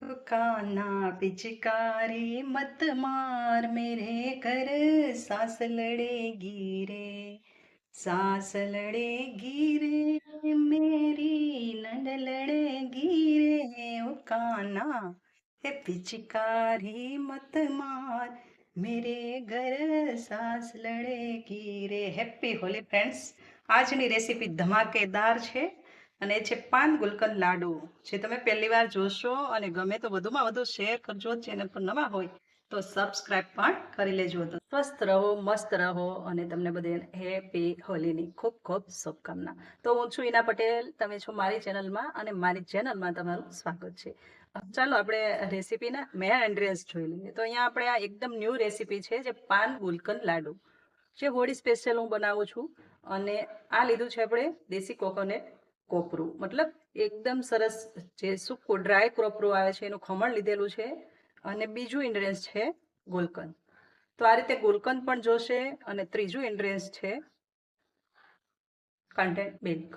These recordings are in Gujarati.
कान्हा पिचकारी मत मार मेरे घर सांस लड़ेगी रे सांस लड़ेगी रे मेरी नन लड़ेगी रे ओ कान्हा हे पिचकारी मत मार मेरे घर सांस લડેગી રે હેપી હોલી ફ્રેન્ડ્સ આજની રેસીપી ધમાકેદાર છે અને એ છે પાન ગુલકંદ લાડુ જે તમે પહેલી વાર જોશો અને ગમે તો વધુમાં વધુ શેર કરજો ચેનલ પર નવા હોય તો સબસ્ક્રાઇબ પણ કરી લેજો તો સ્વસ્થ રહો મસ્ત રહો અને તમને બધે હેપી હોલીની ખૂબ ખૂબ શુભકામના તો હું છું ઈના પટેલ તમે છો મારી ચેનલમાં અને મારી ચેનલમાં તમારું સ્વાગત છે ચાલો આપણે રેસીપીના મેઇન ઇન્ગ્રેડિયન્ટ્સ જોઈ લઈએ તો અહીંયા આપણે આ એકદમ ન્યૂ રેસીપી છે જે પાન ગુલકંદ લાડુ જે હોળી સ્પેશિયલ હું બનાવું છું અને આ લીધું છે આપણે દેશી કોકોનટ કોપરું મતલબ એકદમ સરસ જે સૂકું ડ્રાય કોપરું આવે છે એનું ખમણ લીધેલું છે અને બીજું ઇન્ગ્રેડિયન્ટ છે ગુલકંદ તો આ રીતે ગુલકંદ પણ જોશે અને ત્રીજું ઇન્ગ્રેડિયન્ટ છે કન્ટેન્ટ મિલ્ક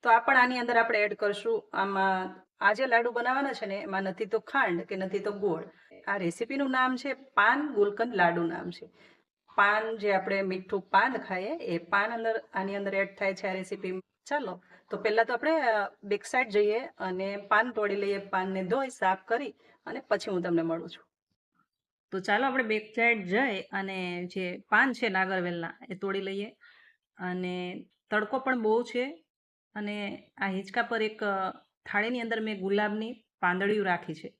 તો આ પણ આની અંદર આપણે એડ કરશું આમાં આ જે લાડુ બનાવવાના છે ને એમાં નથી તો ખાંડ કે નથી તો ગોળ આ રેસીપીનું નામ છે પાન ગુલકંદ લાડુ નામ છે પાન જે આપણે મીઠું પાન ખાઈએ એ પાન અંદર આની અંદર એડ થાય છે આ રેસીપી ચાલો તો પહેલા તો આપણે બેક સાઈડ જઈએ અને પાન તોડી લઈએ પાનને ધોઈ સાફ કરી અને પછી હું તમને મળું છું તો ચાલો આપણે બેક સાઈડ જઈ અને જે પાન છે નાગરવેલના એ તોડી લઈએ અને તડકો પણ બહુ છે અને આ હિંચકા પર એક થાળીની અંદર મેં ગુલાબની પાંદડીઓ રાખી છે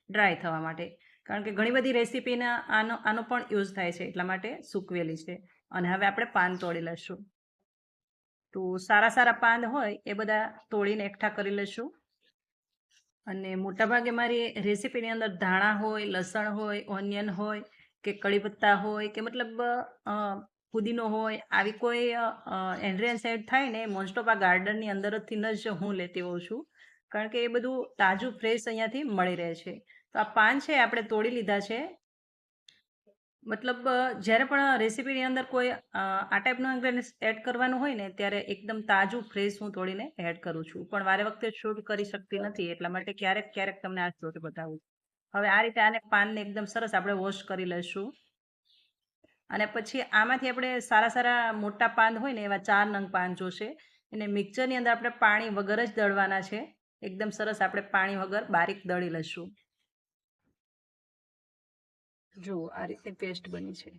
ડ્રાય થવા માટે કારણ કે ઘણી બધી રેસીપીના આનો પણ યુઝ થાય છે એટલા માટે સૂકવેલી છે અને હવે આપણે પાન તોડી લઈશું તો સારા સારા પાન હોય એ બધા તોડીને એકઠા કરી લઈશું અને મોટાભાગે મારી રેસીપીની અંદર ધાણા હોય લસણ હોય ઓનિયન હોય કે કડી પત્તા હોય કે મતલબ પુદીનો હોય આવી કોઈ ઇન્ગ્રેડિયન્ટ્સ એડ થાય ને મોસ્ટ ઓફ આ ગાર્ડનની અંદરથી જ હું લેતી હોઉં છું કારણ કે એ બધું તાજું ફ્રેશ અહીંયાથી મળી રહે છે તો આ પાન છે આપણે તોડી લીધા છે મતલબ જ્યારે પણ રેસીપીની અંદર કોઈ આ ટાઈપનું ઇન્ગ્રેડિયન્ટ્સ એડ કરવાનું હોય ને ત્યારે એકદમ તાજું ફ્રેશ હું તોડીને એડ કરું છું પણ વારે વખતે શૂટ કરી શકતી નથી એટલા માટે ક્યારેક ક્યારેક તમને આ શૂટ બતાવું હવે આ રીતે આને પાનને એકદમ સરસ આપણે વોશ કરી લઈશું અને પછી આમાંથી આપણે સારા સારા મોટા પાન હોય ને એવા 4 નંગ પાન જોશે એને મિક્સરની અંદર આપણે પાણી વગર જ દળવાના છે એકદમ સરસ આપણે પાણી વગર બારીક દળી લઈશું જો આ રીતે પેસ્ટ બની છે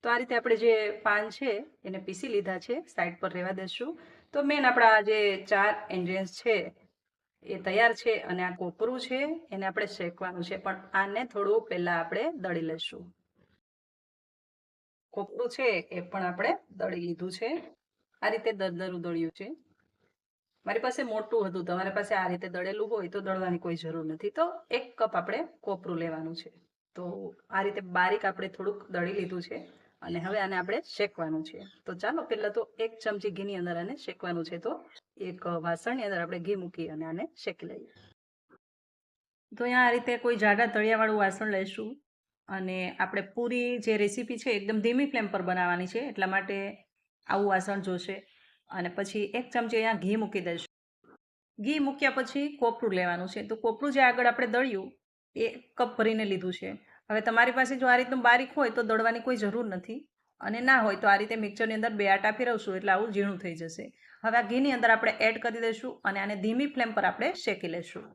તો આ રીતે આપણે જે પાન છે એને પીસી લીધા છે સાઈડ પર રહેવા દેશું તો મેન આપણા જે 4 ઇન્ગ્રેડિયન્ટ્સ છે એ તૈયાર છે અને આ કોપરું છે એને આપણે શેકવાનું છે પણ આને થોડું પહેલા આપણે દળી લઈશું કોપરું છે એ પણ આપણે દળી લીધું છે આ રીતે દરદરું દળ્યું છે મારી પાસે મોટું હતું તમારી પાસે આ રીતે દળેલું હોય તો દળવાની કોઈ જરૂર નથી તો 1 કપ આપણે કોપરું લેવાનું છે તો આ રીતે બારીક આપણે થોડુંક દળી લીધું છે અને હવે આને આપણે શેકવાનું છે તો ચાલો પહેલા તો 1 ચમચી ઘીની અંદર આને શેકવાનું છે તો એક વાસણની અંદર આપણે ઘી મૂકી અને આને શેકી લઈએ તો અહીંયા આ રીતે કોઈ જાડા તળિયાવાળું વાસણ લઈશું અને આપણે પૂરી જે રેસીપી છે એકદમ ધીમી ફ્લેમ પર બનાવવાની છે એટલા માટે આવું વાસણ જોશે અને પછી 1 ચમચી અહીંયા ઘી મૂકી દઈશું ઘી મૂક્યા પછી કોપરું લેવાનું છે તો કોપરું જે આગળ આપણે દળ્યું એ કપ ભરીને લીધું છે હવે તમારી પાસે જો આ રીતનું બારીક હોય તો દળવાની કોઈ જરૂર નથી અને ના હોય તો આ રીતે મિક્સરની અંદર 2 આટા ફેરવશું એટલે આવું ઝીણું થઈ જશે હવે આ ઘીની અંદર આપણે એડ કરી દઈશું અને આને ધીમી ફ્લેમ પર આપણે શેકી લઈશું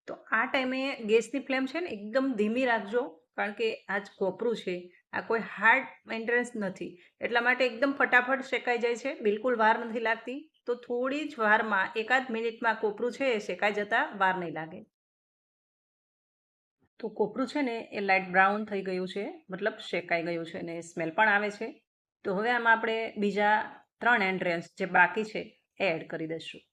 તો આ ટાઈમે ગેસની ફ્લેમ છે ને એકદમ ધીમી રાખજો કારણ કે આ જ કોપરું છે આ કોઈ હાર્ડ મેન્ટેનન્સ નથી એટલા માટે એકદમ ફટાફટ શેકાઈ જાય છે બિલકુલ વાર નથી લાગતી તો થોડી જ વારમાં એકાદ મિનિટમાં કોપરું છે એ શેકાઈ જતા વાર નહીં લાગે તો કોપરું છે ને એ લાઇટ બ્રાઉન થઈ ગયું છે મતલબ શેકાઈ ગયું છે અને સ્મેલ પણ આવે છે તો હવે આમાં આપણે બીજા 3 ઇન્ગ્રેડિયન્ટ્સ જે બાકી છે એ એડ કરી દઈશું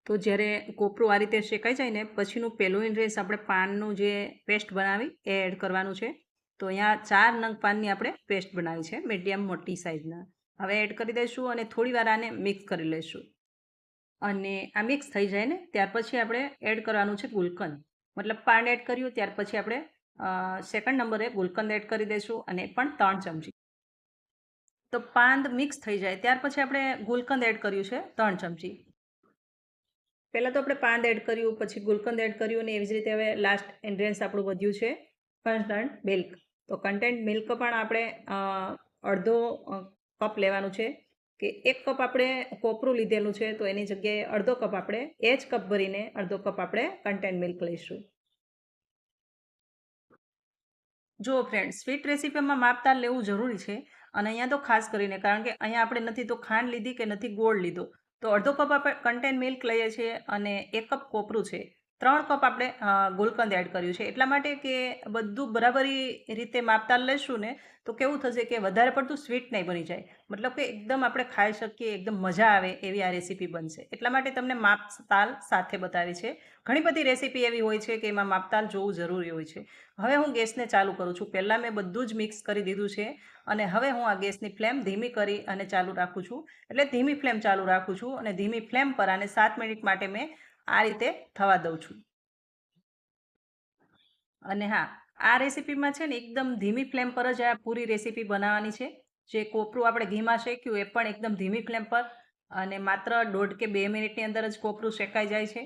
તો જ્યારે કોપરું આ રીતે શેકાઈ જાય ને પછીનું પહેલું ઇન્ગ્રેડિયન્ટ્સ આપણે પાનનું જે પેસ્ટ બનાવી એ એડ કરવાનું છે તો અહીંયા 4 નંગ પાનની આપણે પેસ્ટ બનાવી છે મીડિયમ મોટી સાઇઝના હવે એડ કરી દઈશું અને થોડી વાર આને મિક્સ કરી લઈશું અને આ મિક્સ થઈ જાય ને ત્યાર પછી આપણે એડ કરવાનું છે ગુલકંદ મતલબ પાન એડ કર્યું ત્યાર પછી આપણે સેકન્ડ નંબરે ગુલકંદ એડ કરી દઈશું અને પણ 3 ચમચી તો પાંદ મિક્સ થઈ જાય ત્યાર પછી આપણે ગુલકંદ એડ કર્યું છે 3 ચમચી. પહેલાં તો આપણે પાંદ એડ કર્યું, પછી ગુલકંદ એડ કર્યું, અને એવી જ રીતે હવે લાસ્ટ ઇન્ગ્રેડિયન્ટ્સ આપણું વધ્યું છે કન્ટેન્ટ મિલ્ક. તો કન્ટેન્ટ મિલ્ક પણ આપણે અડધો કપ લેવાનું છે, કે 1 કપ આપણે કોપરું લીધેલું છે તો એની જગ્યાએ અડધો કપ આપણે એ જ કપ ભરીને અડધો કપ આપણે કન્ટેન્ટ મિલ્ક લઈશું. જો ફ્રેન્ડ, સ્વીટ રેસીપીમાં માપતાલ લેવું જરૂરી છે, અને અહીંયા તો ખાસ કરીને કારણ કે અહીંયા આપણે નથી તો ખાંડ લીધી કે નથી ગોળ લીધો, તો અડધો કપ આપણે કન્ટેન્ટ મિલ્ક લઈએ છીએ અને 1 કપ કોપરું છે, 3 કપ આપણે ગુલકંદ એડ કર્યું છે. એટલા માટે કે બધું બરાબરી રીતે માપતાલ લેશું ને તો કેવું થશે કે વધારે પડતું સ્વીટ નહીં બની જાય, મતલબ કે એકદમ આપણે ખાઈ શકીએ, એકદમ મજા આવે એવી આ રેસીપી બનશે. એટલા માટે તમને માપતાલ સાથે બતાવી છે. ઘણી બધી રેસીપી એવી હોય છે કે એમાં માપતાલ જોવું જરૂરી હોય છે. હવે હું ગેસને ચાલુ કરું છું. પહેલાં મેં બધું જ મિક્સ કરી દીધું છે, અને હવે હું આ ગેસની ફ્લેમ ધીમી કરી અને ચાલુ રાખું છું. એટલે ધીમી ફ્લેમ ચાલુ રાખું છું, અને ધીમી ફ્લેમ પર આને 7 મિનિટ માટે મેં આ રીતે થવા દઉં છું. અને હા, આ રેસીપીમાં છે ને એકદમ ધીમી ફ્લેમ પર જ આ પૂરી રેસીપી બનાવવાની છે. જે કોપરું આપણે ઘીમાં શેક્યું એ પણ એકદમ ધીમી ફ્લેમ પર, અને માત્ર 1.5 કે 2 મિનિટની અંદર જ કોપરું શેકાઈ જાય છે.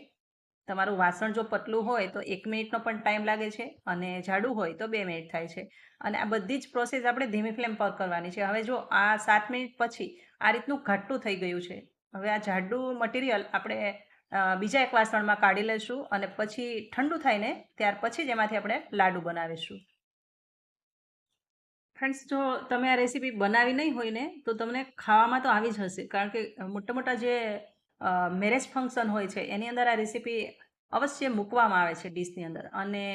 તમારું વાસણ જો પતલું હોય તો 1 મિનિટનો પણ ટાઈમ લાગે છે, અને જાડું હોય તો 2 મિનિટ થાય છે. અને આ બધી જ પ્રોસેસ આપણે ધીમી ફ્લેમ પર કરવાની છે. હવે જો આ 7 મિનિટ પછી આ રીતનું ઘાટું થઈ ગયું છે. હવે આ જાડું મટીરિયલ આપણે બીજા એક વાસણમાં કાઢી લઈશું, અને પછી ઠંડુ થાય ને ત્યાર પછી જ એમાંથી આપણે લાડુ બનાવીશું. ફ્રેન્ડ્સ, જો તમે આ રેસીપી બનાવી નહીં હોય ને તો તમને ખાવામાં તો આવી જ હશે, કારણ કે મોટા મોટા જે મેરેજ ફંક્શન હોય છે એની અંદર આ રેસીપી અવશ્ય મૂકવામાં આવે છે ડીશની અંદર. અને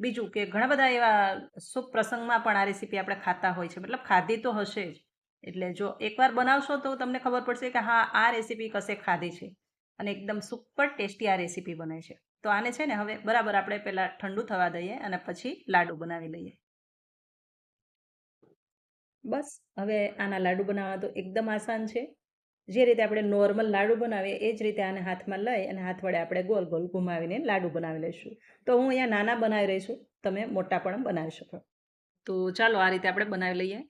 બીજું કે ઘણા બધા એવા શુભ પ્રસંગમાં પણ આ રેસીપી આપણે ખાતા હોય છે, મતલબ ખાધી તો હશે જ. એટલે જો એકવાર બનાવશો તો તમને ખબર પડશે કે હા, આ રેસીપી કશે ખાધી છે, અને એકદમ સુપર ટેસ્ટી આ રેસીપી બને છે. તો આને છે ને હવે બરાબર આપણે પહેલાં ઠંડુ થવા દઈએ અને પછી લાડુ બનાવી લઈએ. બસ હવે આના લાડુ બનાવવા તો એકદમ આસાન છે. જે રીતે આપણે નોર્મલ લાડુ બનાવીએ એ જ રીતે આને હાથમાં લઈ અને હાથ વડે આપણે ગોલ ગોલ ઘુમાવીને લાડુ બનાવી લઈશું. તો હું અહીંયા નાના બનાવી રહી છું, તમે મોટા પણ બનાવી શકો. તો ચાલો આ રીતે આપણે બનાવી લઈએ.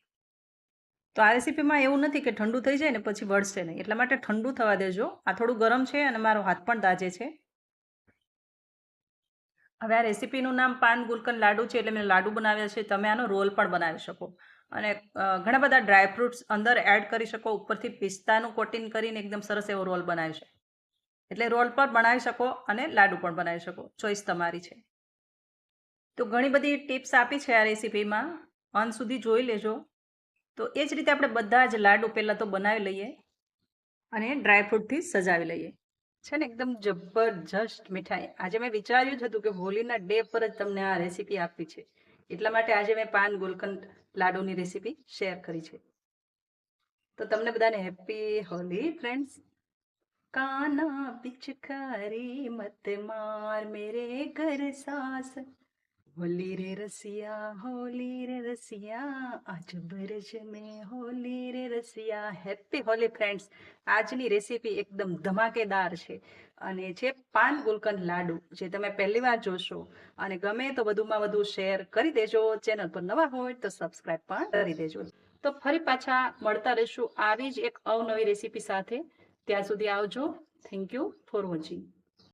તો આ રેસીપીમાં એવું નથી કે ઠંડુ થઈ જાય ને પછી વળશે નહીં, એટલા માટે ઠંડુ થવા દેજો. આ થોડું ગરમ છે અને મારો હાથ પણ દાજે છે. હવે આ રેસીપીનું નામ પાન ગુલકંદ લાડુ છે, એટલે મેં લાડુ બનાવ્યા છે. તમે આનો રોલ પણ બનાવી શકો, અને ઘણા બધા ડ્રાયફ્રૂટ્સ અંદર એડ કરી શકો. ઉપરથી પિસ્તાનું કોટિંગ કરીને એકદમ સરસ એવો રોલ બનાવી શકો. એટલે રોલ પણ બનાવી શકો અને લાડુ પણ બનાવી શકો, ચોઈસ તમારી છે. તો ઘણી બધી ટિપ્સ આપી છે આ રેસીપીમાં, અંત સુધી જોઈ લેજો. તો એ જ રીતે આપણે બધા જ લાડુ પહેલાં તો બનાવી લઈએ અને ડ્રાયફ્રૂટથી સજાવી લઈએ. છે ને એકદમ જબરજસ્ત મીઠાઈ. આજે મેં વિચાર્યું જ હતું કે હોલીના ડે પર જ તમને આ રેસીપી આપી છે, એટલા માટે આજે મેં પાન ગુલકંદ લાડુની રેસીપી શેર કરી છે. તો તમને બધાને હેપી હોલી ફ્રેન્ડ્સ. કાના પિચકારી મત માર મેરે ઘર સાસ, હોલી રે રસિયા, હોલી રે રસિયા, આજ બરજ મેં હોલી રે રસિયા. Happy Holi friends. આજની રેસીપી એકદમ ધમાકેદાર છે, અને જે પાન ગુલકંદ લાડુ જે તમે પહેલી વાર જોશો, અને ગમે તો વધુમાં વધુ શેર કરી દેજો. ચેનલ પર નવા હોય તો સબસ્ક્રાઈબ પણ કરી દેજો. તો ફરી પાછા મળતા રહીશું આવી જ એક અવનવી રેસીપી સાથે. ત્યાં સુધી આવજો. Thank you for watching.